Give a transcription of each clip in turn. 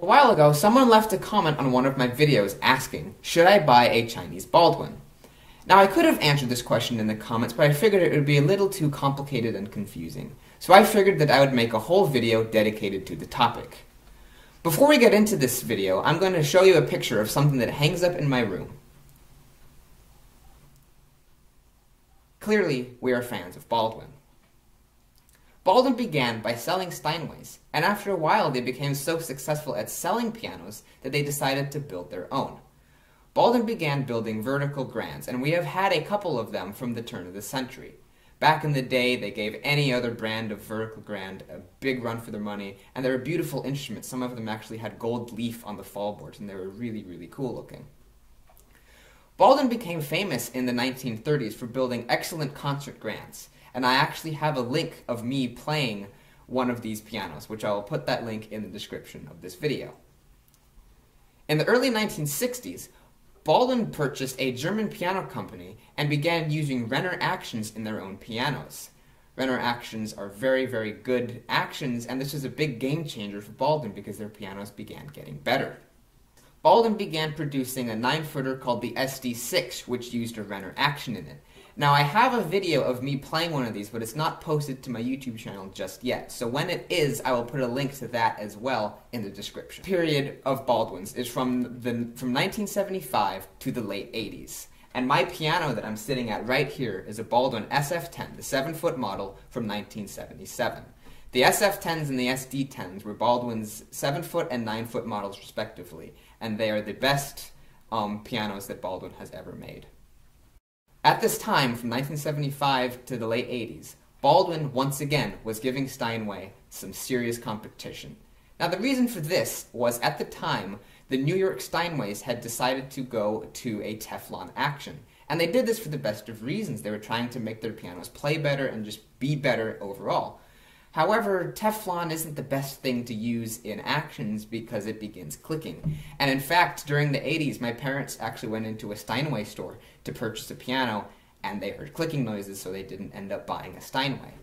A while ago, someone left a comment on one of my videos asking, should I buy a Chinese Baldwin? Now, I could have answered this question in the comments, but I figured it would be a little too complicated and confusing. So I figured that I would make a whole video dedicated to the topic. Before we get into this video, I'm going to show you a picture of something that hangs up in my room. Clearly, we are fans of Baldwin. Baldwin began by selling Steinways, and after a while they became so successful at selling pianos that they decided to build their own. Baldwin began building vertical grands, and we have had a couple of them from the turn of the century. Back in the day, they gave any other brand of vertical grand a big run for their money, and they were beautiful instruments. Some of them actually had gold leaf on the fallboards, and they were really, really cool looking. Baldwin became famous in the 1930s for building excellent concert grands, and I actually have a link of me playing one of these pianos, which I will put that link in the description of this video. In the early 1960s, Baldwin purchased a German piano company and began using Renner actions in their own pianos. Renner actions are very, very good actions, and this was a big game changer for Baldwin because their pianos began getting better. Baldwin began producing a 9-footer called the SD6, which used a Renner action in it. Now, I have a video of me playing one of these, but it's not posted to my YouTube channel just yet. So when it is, I will put a link to that as well in the description. The period of Baldwin's is from 1975 to the late 80s. And my piano that I'm sitting at right here is a Baldwin SF10, the 7-foot model from 1977. The SF10s and the SD10s were Baldwin's 7-foot and 9-foot models respectively, and they are the best pianos that Baldwin has ever made. At this time, from 1975 to the late 80s, Baldwin once again was giving Steinway some serious competition. Now, the reason for this was, at the time, the New York Steinways had decided to go to a Teflon action. And they did this for the best of reasons. They were trying to make their pianos play better and just be better overall. However, Teflon isn't the best thing to use in actions because it begins clicking. And in fact, during the 80s, my parents actually went into a Steinway store to purchase a piano, and they heard clicking noises, so they didn't end up buying a Steinway.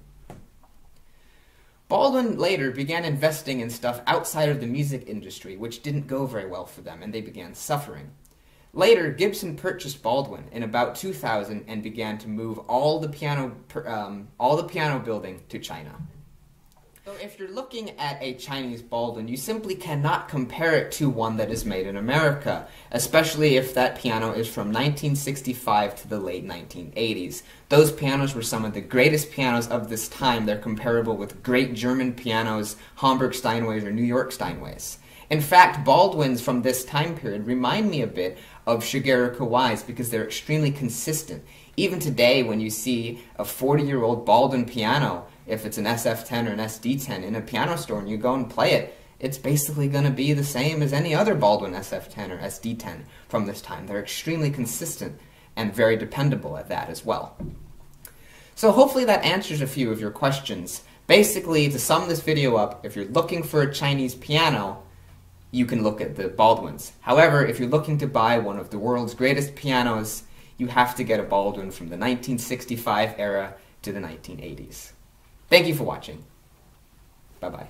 Baldwin later began investing in stuff outside of the music industry, which didn't go very well for them, and they began suffering. Later, Gibson purchased Baldwin in about 2000 and began to move all the piano building to China. So if you're looking at a Chinese Baldwin, you simply cannot compare it to one that is made in America, especially if that piano is from 1965 to the late 1980s. Those pianos were some of the greatest pianos of this time. They're comparable with great German pianos, Hamburg Steinways or New York Steinways. In fact, Baldwins from this time period remind me a bit of Shigeru Kawai's because they're extremely consistent. Even today, when you see a 40-year-old Baldwin piano, if it's an SF10 or an SD10 in a piano store and you go and play it, it's basically going to be the same as any other Baldwin SF10 or SD10 from this time. They're extremely consistent and very dependable at that as well. So hopefully that answers a few of your questions. Basically, to sum this video up, if you're looking for a Chinese piano, you can look at the Baldwins. However, if you're looking to buy one of the world's greatest pianos, you have to get a Baldwin from the 1965 era to the 1980s. Thank you for watching. Bye-bye.